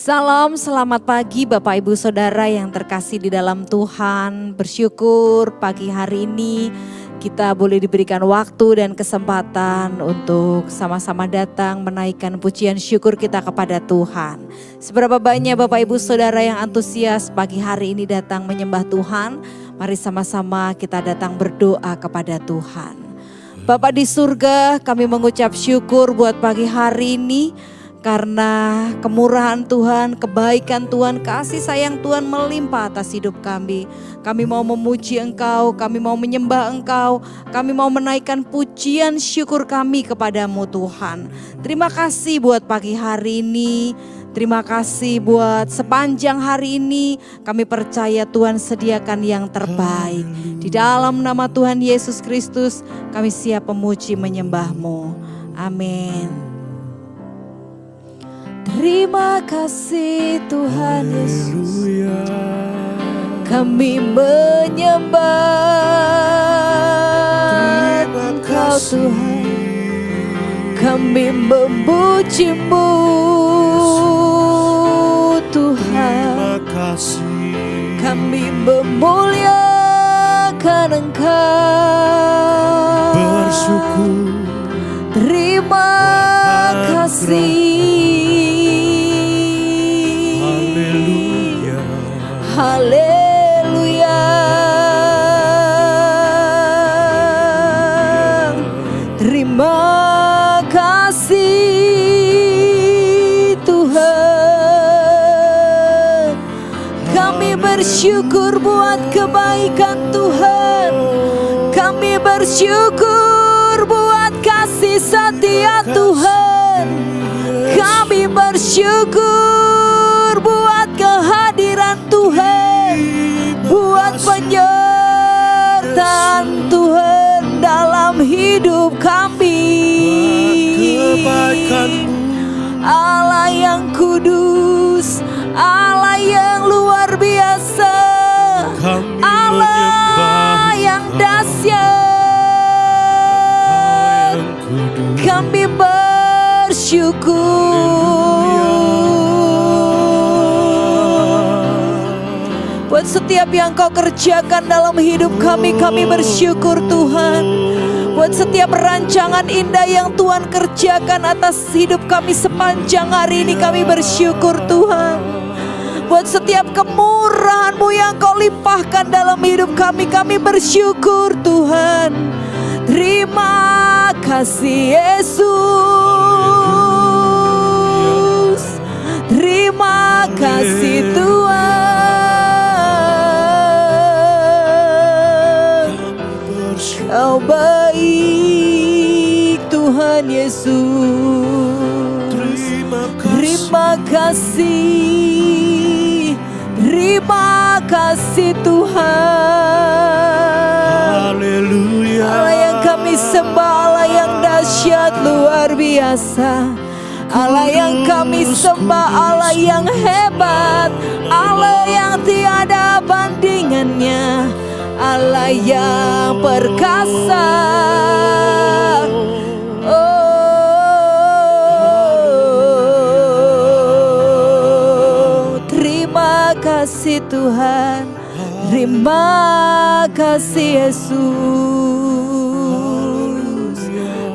Salam, selamat pagi Bapak Ibu Saudara yang terkasih di dalam Tuhan. Bersyukur pagi hari ini kita boleh diberikan waktu dan kesempatan untuk sama-sama datang menaikkan pujian syukur kita kepada Tuhan. Seberapa banyak Bapak Ibu Saudara yang antusias pagi hari ini datang menyembah Tuhan? Mari sama-sama kita datang berdoa kepada Tuhan. Bapa di surga, kami mengucap syukur buat pagi hari ini. Karena kemurahan Tuhan, kebaikan Tuhan, kasih sayang Tuhan melimpah atas hidup kami. Kami mau memuji Engkau, kami mau menyembah Engkau, kami mau menaikkan pujian syukur kami kepadamu Tuhan. Terima kasih buat pagi hari ini, terima kasih buat sepanjang hari ini. Kami percaya Tuhan sediakan yang terbaik. Di dalam nama Tuhan Yesus Kristus kami siap memuji menyembah-Mu. Amin. Terima kasih Tuhan Yesus, kami menyembah Engkau Tuhan, kami memuji-Mu Tuhan, kami memuliakan Engkau, bersyukur, terima kasih. Haleluya. Terima kasih Tuhan. Kami bersyukur buat kebaikan Tuhan. Kami bersyukur buat kasih setia Tuhan. Kami bersyukur buat kehadiran Tuhan, buat penyertaan Tuhan dalam hidup kami. Allah yang kudus, Allah yang luar biasa, Allah yang dahsyat. Kami bersyukur buat setiap yang Kau kerjakan dalam hidup kami. Kami bersyukur Tuhan. Buat setiap rancangan indah yang Tuhan kerjakan atas hidup kami sepanjang hari ini, kami bersyukur Tuhan. Buat setiap kemurahan-Mu yang Kau limpahkan dalam hidup kami, kami bersyukur Tuhan. Terima kasih Yesus. Terima kasih Tuhan. Kau baik Tuhan Yesus. Terima kasih. Terima kasih Tuhan. Haleluya. Allah yang kami sembah, Allah yang dahsyat luar biasa. Allah yang kami sembah, Allah yang hebat, Allah yang tiada bandingannya, Allah yang perkasa. Oh, terima kasih Tuhan, terima kasih Yesus.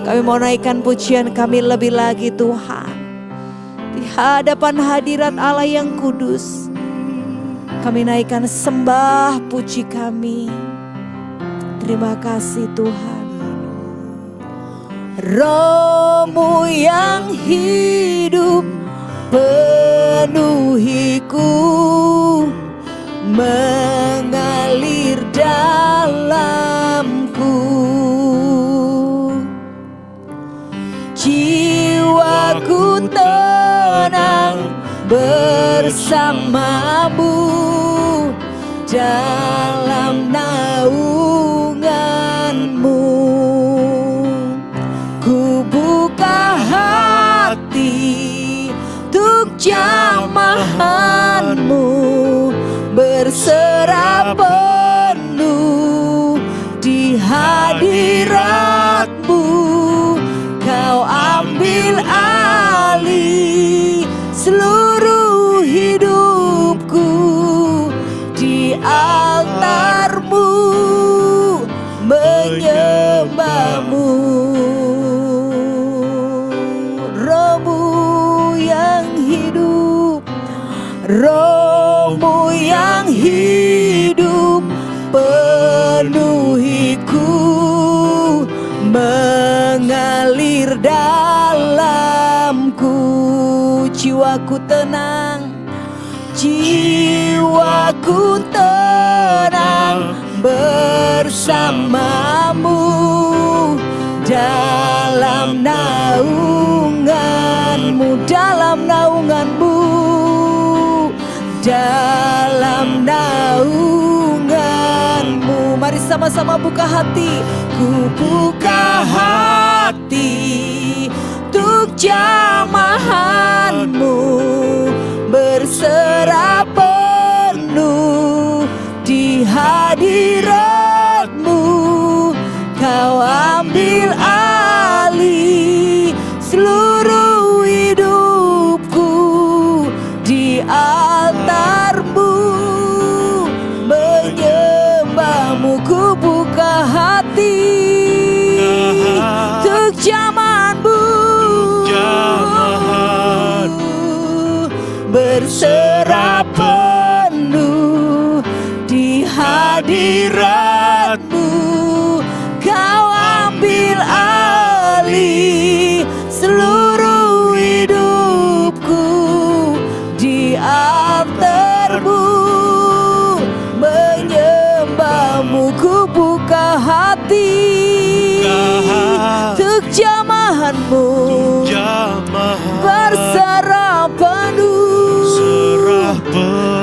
Kami mau naikkan pujian kami lebih lagi Tuhan, di hadapan hadirat Allah yang kudus. Kami naikkan sembah puji kami. Terima kasih Tuhan. Roh-Mu yang hidup penuhiku, mengalir dalamku. Jiwaku tenang bersama-Mu dalam naungan-Mu. Ku buka hati untuk jamahan-Mu, berserah penuh di hadirat-Mu. Kau ambil alih seluruh Roh-Mu yang hidup penuhiku, mengalir dalamku. Jiwaku tenang, jiwaku tenang bersamamu dalam naunganmu, dalam naunganmu, dalam naunganmu. Mari sama-sama buka hati. Ku buka hati untuk jamahanmu, berserah penuh di hadiratmu. Kau ambil alih seluruh hidupku di altarmu, menyembahmu. Ku buka hati untuk jamahanmu, berserah penuh di hadiratmu. Kau ambil alih seluruh hidupku di altarmu, menyembahmu. Ku buka hati untuk jamahanmu, berserah penuh.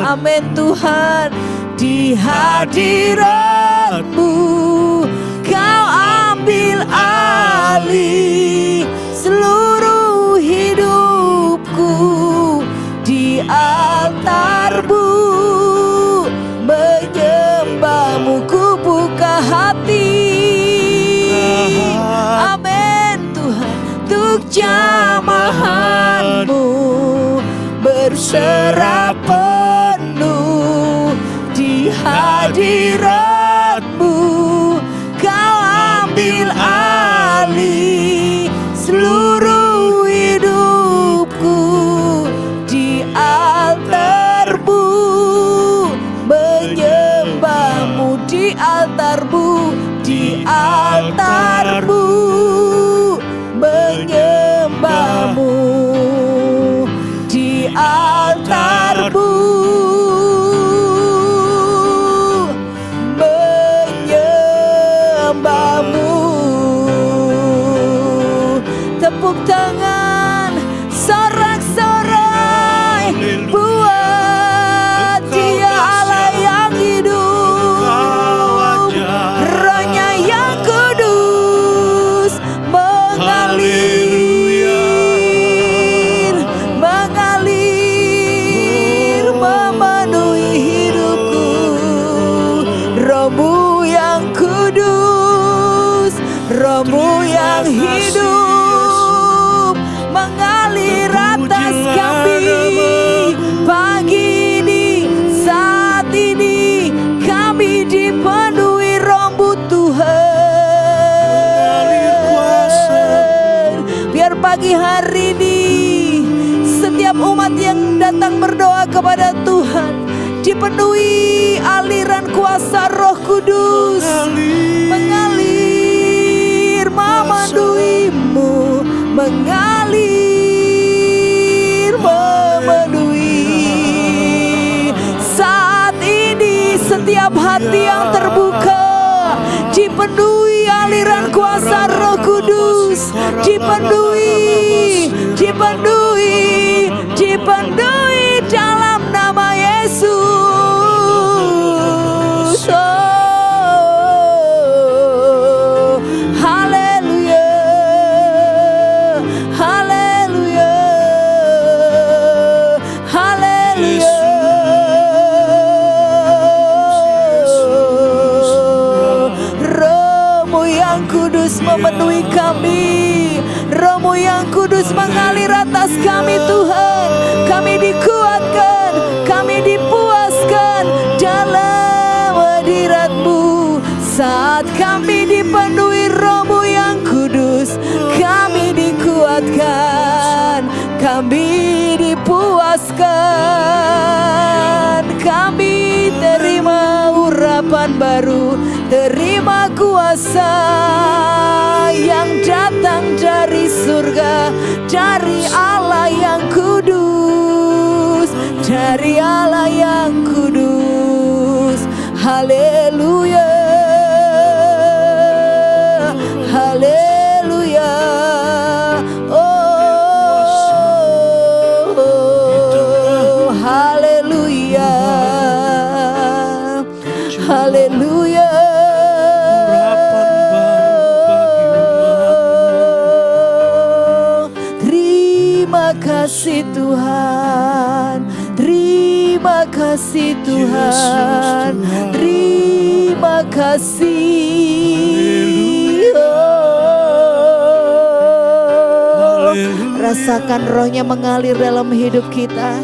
Amin Tuhan, di hadiratmu Kau ambil alih seluruh hidupku di altarmu, menyembahmu. Ku buka hati, amin Tuhan, untuk jamahanmu, berserah penuh di hadiratmu. Kau ambil alih seluruh hidupku di altarmu, menyembahmu di altarmu, di altarmu, menyembahmu di altarmu, menyembahmu. Tepuk tangan sorak-sorai buat Dia Allah yang hidup, Rohnya yang kudus mengalir, mengalir memenuhi hidupku. Roh-Mu yang kudus, Roh-Mu yang hidup mengalir atas kami. Pagi ini, saat ini kami dipenuhi Roh-Mu Tuhan. Biar pagi hari ini setiap umat yang datang berdoa kepada Tuhan dipenuhi aliran kuasa Roh Kudus, mengalir memenuhimu, mengalir memenuhi. Saat ini setiap hati yang terbuka dipenuhi aliran kuasa Roh Kudus, dipenuhi, dipenuhi, dipenuhi dalam nama Yesus. Oh, haleluya, haleluya, haleluya. Roh-Mu yang kudus memenuhi kami, Roh-Mu yang kudus mengalir atas kami Tuhan. Kami dikuatkan, kami dipuaskan dalam hadirat-Mu. Saat kami dipenuhi Roh-Mu yang kudus, kami dikuatkan, kami dipuaskan. Kami terima urapan baru, terima kuasa yang datang dari surga, dari Allah yang kudus, dari Allah yang kudus. Haleluya, haleluya. Oh, haleluya, haleluya. Terima kasih Tuhan, terima kasih Tuhan, terima kasih. Oh, rasakan rohnya mengalir dalam hidup kita.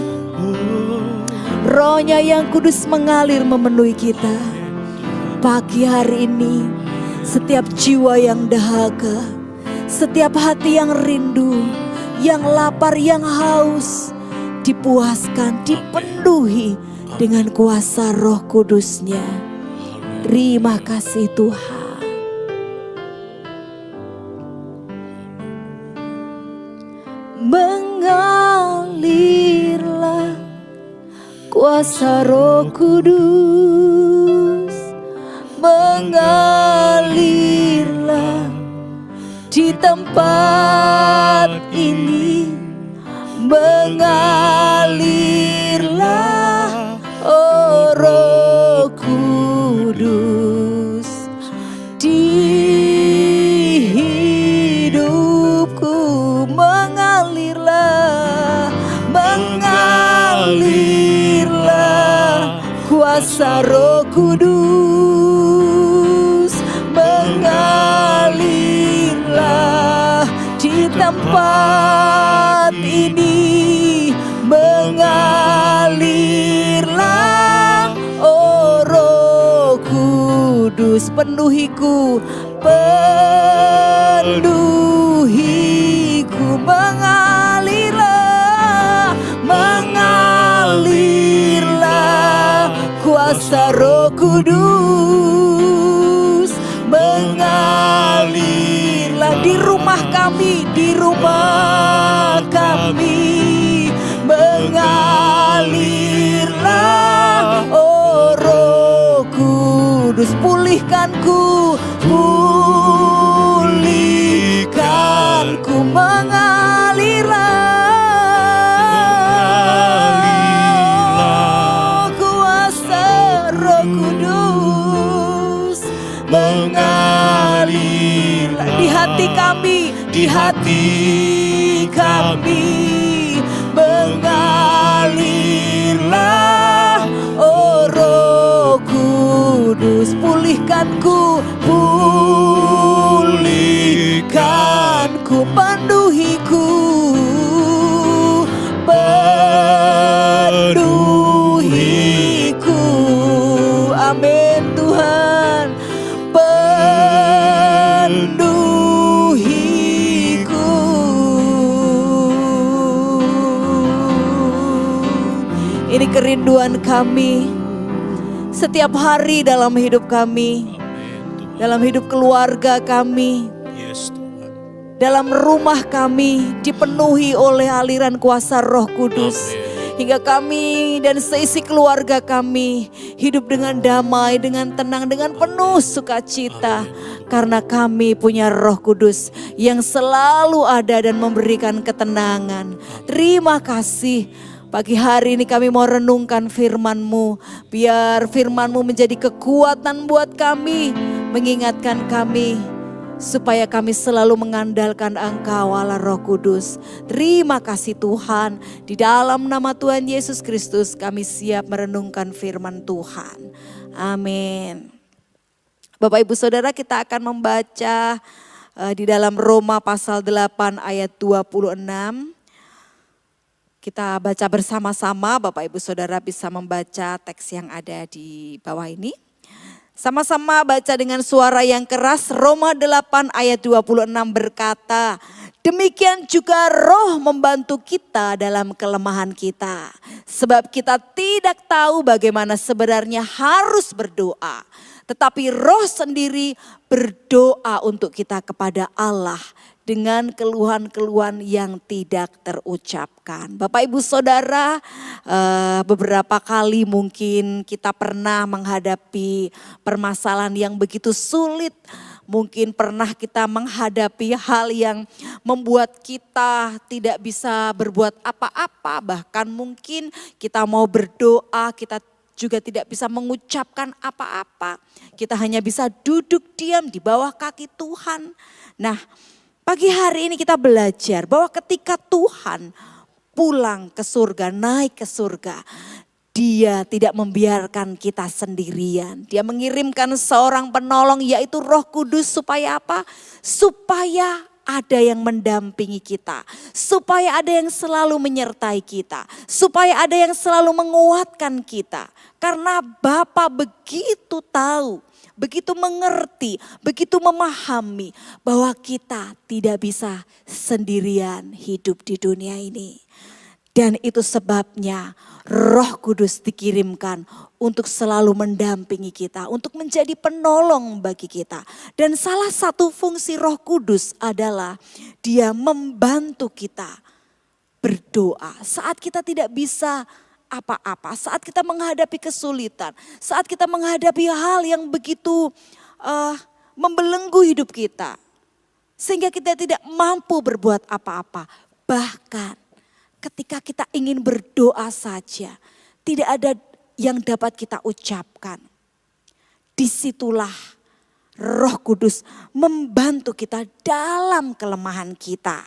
Rohnya yang kudus mengalir memenuhi kita. Pagi hari ini, setiap jiwa yang dahaga, setiap hati yang rindu, yang lapar, yang haus, dipuaskan, dipenuhi dengan kuasa Roh Kudus-Nya. Terima kasih Tuhan. Mengalirlah kuasa Roh Kudus, mengalirlah di tempat ini, mengalirlah oh Roh Kudus di hidupku, mengalirlah, mengalirlah kuasa Roh Kudus, mengalirlah di tempat ini, mengalirlah oh Roh Kudus. Penuhiku, penuhiku, mengalirlah, mengalirlah kuasa Roh Kudus, mengalirlah di rumah kami, di rumah kami, mengalirlah oh Roh Kudus. Pulihkanku, pulihkanku, mengalirlah kuasa Roh Kudus, mengalirlah di hati kami, di hati kami, mengalirlah oh Roh Kudus. Pulihkanku, pulihkanku, penuhiku, penuhiku. Amin Tuhan, penuhiku. Ini kerinduan kami setiap hari dalam hidup kami, dalam hidup keluarga kami, dalam rumah kami dipenuhi oleh aliran kuasa Roh Kudus. Hingga kami dan seisi keluarga kami hidup dengan damai, dengan tenang, dengan penuh sukacita. Karena kami punya Roh Kudus yang selalu ada dan memberikan ketenangan. Terima kasih. Pagi hari ini kami mau renungkan firman-Mu. Biar firman-Mu menjadi kekuatan buat kami. Mengingatkan kami supaya kami selalu mengandalkan Engkau Allah Roh Kudus. Terima kasih Tuhan. Di dalam nama Tuhan Yesus Kristus kami siap merenungkan firman Tuhan. Amin. Bapak Ibu Saudara, kita akan membaca di dalam Roma pasal 8 ayat 26. Kita baca bersama-sama, Bapak Ibu Saudara bisa membaca teks yang ada di bawah ini. Sama-sama baca dengan suara yang keras. Roma 8 ayat 26 berkata, demikian juga Roh membantu kita dalam kelemahan kita. Sebab kita tidak tahu bagaimana sebenarnya harus berdoa. Tetapi Roh sendiri berdoa untuk kita kepada Allah dengan keluhan-keluhan yang tidak terucapkan. Bapak Ibu Saudara, beberapa kali mungkin kita pernah menghadapi permasalahan yang begitu sulit. Mungkin pernah kita menghadapi hal yang membuat kita tidak bisa berbuat apa-apa. Bahkan mungkin kita mau berdoa, kita juga tidak bisa mengucapkan apa-apa. Kita hanya bisa duduk diam di bawah kaki Tuhan. Nah, pagi hari ini kita belajar bahwa ketika Tuhan pulang ke surga, naik ke surga, Dia tidak membiarkan kita sendirian. Dia mengirimkan seorang penolong yaitu Roh Kudus supaya apa? Supaya ada yang mendampingi kita. Supaya ada yang selalu menyertai kita. Supaya ada yang selalu menguatkan kita. Karena Bapa begitu tahu, begitu mengerti, begitu memahami bahwa kita tidak bisa sendirian hidup di dunia ini. Dan itu sebabnya Roh Kudus dikirimkan untuk selalu mendampingi kita, untuk menjadi penolong bagi kita. Dan salah satu fungsi Roh Kudus adalah Dia membantu kita berdoa saat kita tidak bisa apa-apa, saat kita menghadapi kesulitan, saat kita menghadapi hal yang begitu membelenggu hidup kita. Sehingga kita tidak mampu berbuat apa-apa. Bahkan ketika kita ingin berdoa saja, tidak ada yang dapat kita ucapkan. Disitulah Roh Kudus membantu kita dalam kelemahan kita.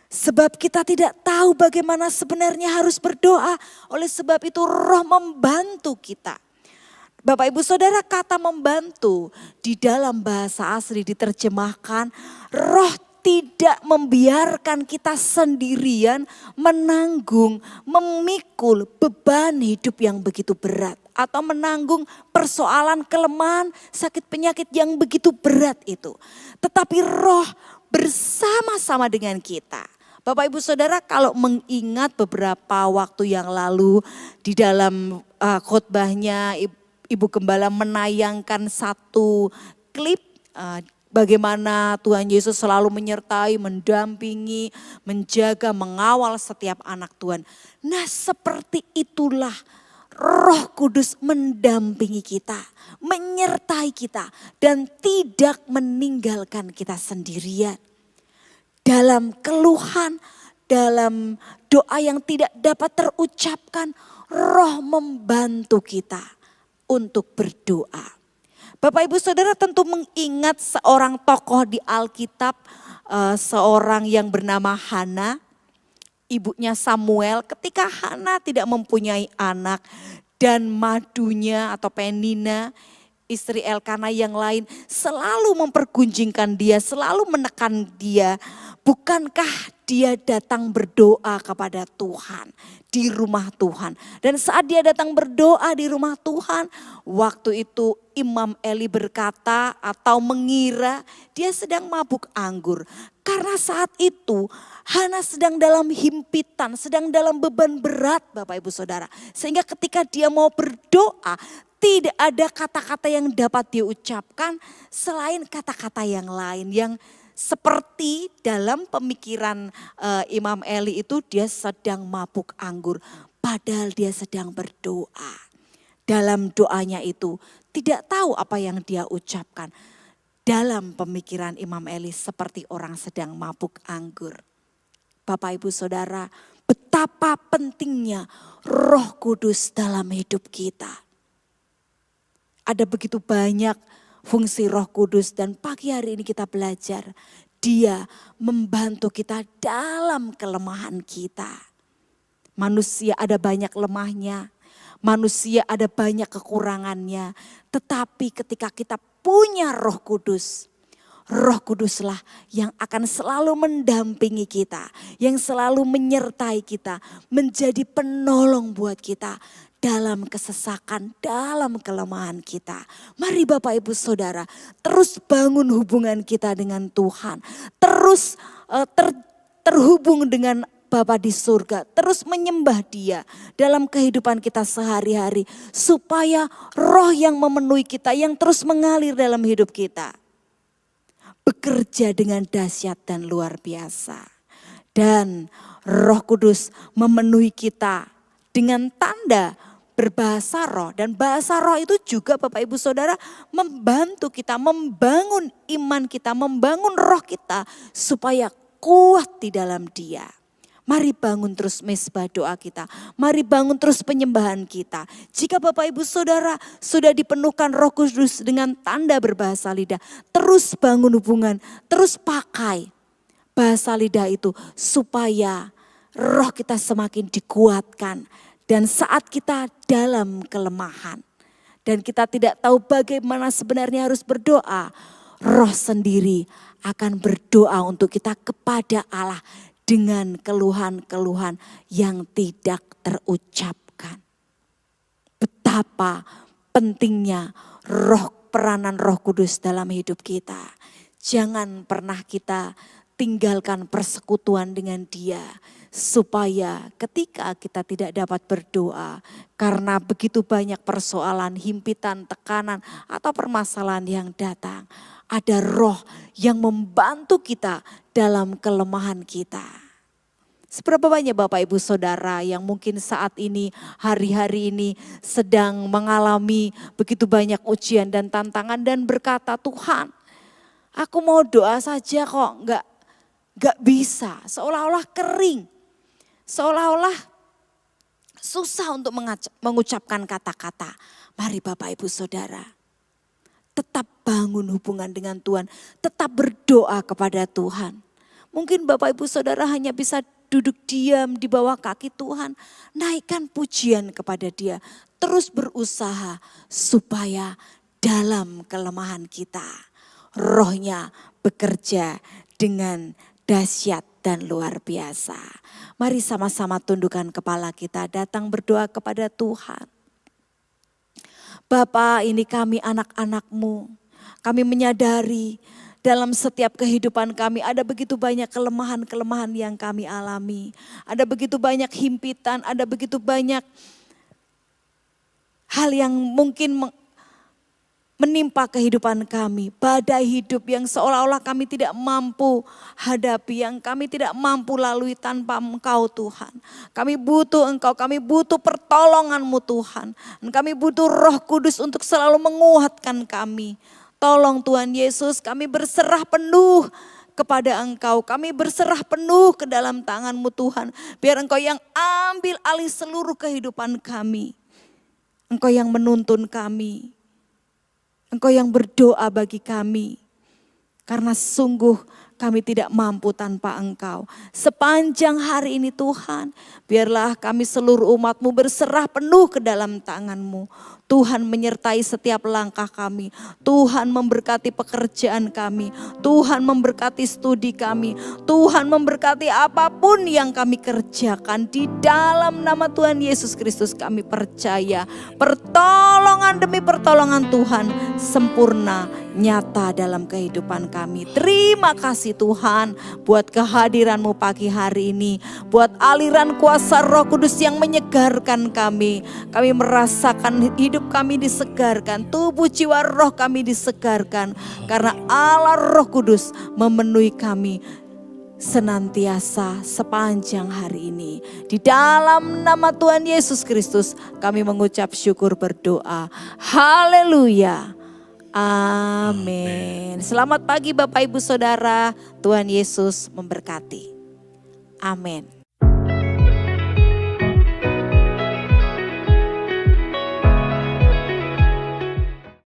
Sebab kita tidak tahu bagaimana sebenarnya harus berdoa. Oleh sebab itu Roh membantu kita. Bapak Ibu Saudara, kata membantu di dalam bahasa asli diterjemahkan Roh tidak membiarkan kita sendirian menanggung, memikul beban hidup yang begitu berat. Atau menanggung persoalan kelemahan, sakit penyakit yang begitu berat itu. Tetapi Roh bersama-sama dengan kita. Bapak Ibu Saudara, kalau mengingat beberapa waktu yang lalu di dalam khotbahnya Ibu Gembala menayangkan satu klip bagaimana Tuhan Yesus selalu menyertai, mendampingi, menjaga, mengawal setiap anak Tuhan. Nah, seperti itulah Roh Kudus mendampingi kita, menyertai kita dan tidak meninggalkan kita sendirian. Dalam keluhan, dalam doa yang tidak dapat terucapkan, Roh membantu kita untuk berdoa. Bapak Ibu Saudara tentu mengingat seorang tokoh di Alkitab, seorang yang bernama Hana, ibunya Samuel. Ketika Hana tidak mempunyai anak dan Madunya atau Penina, istri Elkana yang lain selalu mempergunjingkan dia, selalu menekan dia. Bukankah dia datang berdoa kepada Tuhan di rumah Tuhan? Dan saat dia datang berdoa di rumah Tuhan, waktu itu Imam Eli berkata atau mengira dia sedang mabuk anggur. Karena saat itu Hana sedang dalam himpitan, sedang dalam beban berat Bapak Ibu Saudara. Sehingga ketika dia mau berdoa, tidak ada kata-kata yang dapat diucapkan selain kata-kata yang lain yang seperti dalam pemikiran Imam Eli itu dia sedang mabuk anggur. Padahal dia sedang berdoa. Dalam doanya itu tidak tahu apa yang dia ucapkan. Dalam pemikiran Imam Eli seperti orang sedang mabuk anggur. Bapak Ibu Saudara, betapa pentingnya Roh Kudus dalam hidup kita. Ada begitu banyak fungsi Roh Kudus dan pagi hari ini kita belajar. Dia membantu kita dalam kelemahan kita. Manusia ada banyak lemahnya. Manusia ada banyak kekurangannya. Tetapi ketika kita punya Roh Kudus. Roh Kuduslah yang akan selalu mendampingi kita, yang selalu menyertai kita, menjadi penolong buat kita dalam kesesakan, dalam kelemahan kita. Mari Bapak Ibu Saudara, terus bangun hubungan kita dengan Tuhan, terus terhubung dengan Bapa di surga, terus menyembah Dia dalam kehidupan kita sehari-hari, supaya roh yang memenuhi kita, yang terus mengalir dalam hidup kita, bekerja dengan dahsyat dan luar biasa. Dan Roh Kudus memenuhi kita dengan tanda berbahasa roh. Dan bahasa roh itu juga Bapak Ibu Saudara membantu kita, membangun iman kita, membangun roh kita supaya kuat di dalam Dia. Mari bangun terus mesbah doa kita. Mari bangun terus penyembahan kita. Jika Bapak Ibu Saudara sudah dipenuhkan Roh Kudus dengan tanda berbahasa lidah, terus bangun hubungan, terus pakai bahasa lidah itu supaya roh kita semakin dikuatkan. Dan saat kita dalam kelemahan dan kita tidak tahu bagaimana sebenarnya harus berdoa, roh sendiri akan berdoa untuk kita kepada Allah dengan keluhan-keluhan yang tidak terucapkan. Betapa pentingnya peranan Roh Kudus dalam hidup kita. Jangan pernah kita tinggalkan persekutuan dengan Dia, supaya ketika kita tidak dapat berdoa karena begitu banyak persoalan, himpitan, tekanan atau permasalahan yang datang, ada roh yang membantu kita dalam kelemahan kita. Seberapa banyak Bapak Ibu Saudara yang mungkin saat ini, hari-hari ini sedang mengalami begitu banyak ujian dan tantangan dan berkata, Tuhan, aku mau doa saja kok nggak bisa, seolah-olah kering, seolah-olah susah untuk mengucapkan kata-kata. Mari Bapak Ibu Saudara, tetap bangun hubungan dengan Tuhan, tetap berdoa kepada Tuhan. Mungkin Bapak Ibu Saudara hanya bisa duduk diam di bawah kaki Tuhan, naikkan pujian kepada Dia, terus berusaha supaya dalam kelemahan kita, rohnya bekerja dengan dahsyat dan luar biasa. Mari sama-sama tundukkan kepala kita, datang berdoa kepada Tuhan. Bapa, ini kami anak-anak-Mu. Kami menyadari dalam setiap kehidupan kami ada begitu banyak kelemahan-kelemahan yang kami alami. Ada begitu banyak himpitan, ada begitu banyak hal yang mungkin menimpa kehidupan kami. Badai hidup yang seolah-olah kami tidak mampu hadapi, yang kami tidak mampu lalui tanpa Engkau Tuhan. Kami butuh Engkau, kami butuh pertolongan-Mu Tuhan. Dan kami butuh Roh Kudus untuk selalu menguatkan kami. Tolong Tuhan Yesus, kami berserah penuh kepada Engkau. Kami berserah penuh ke dalam tangan-Mu Tuhan. Biar Engkau yang ambil alih seluruh kehidupan kami. Engkau yang menuntun kami. Engkau yang berdoa bagi kami. Karena sungguh kami tidak mampu tanpa Engkau. Sepanjang hari ini Tuhan, biarlah kami seluruh umat-Mu berserah penuh ke dalam tangan-Mu. Tuhan menyertai setiap langkah kami. Tuhan memberkati pekerjaan kami. Tuhan memberkati studi kami. Tuhan memberkati apapun yang kami kerjakan. Di dalam nama Tuhan Yesus Kristus kami percaya. Pertolongan demi pertolongan Tuhan sempurna, nyata dalam kehidupan kami. Terima kasih Tuhan buat kehadiran-Mu pagi hari ini. Buat aliran kuasa Roh Kudus yang menyegarkan kami. Kami merasakan hidup kami disegarkan, tubuh jiwa roh kami disegarkan. Karena Allah Roh Kudus memenuhi kami senantiasa sepanjang hari ini. Di dalam nama Tuhan Yesus Kristus kami mengucap syukur berdoa. Haleluya. Amin. Selamat pagi Bapak Ibu Saudara. Tuhan Yesus memberkati. Amin.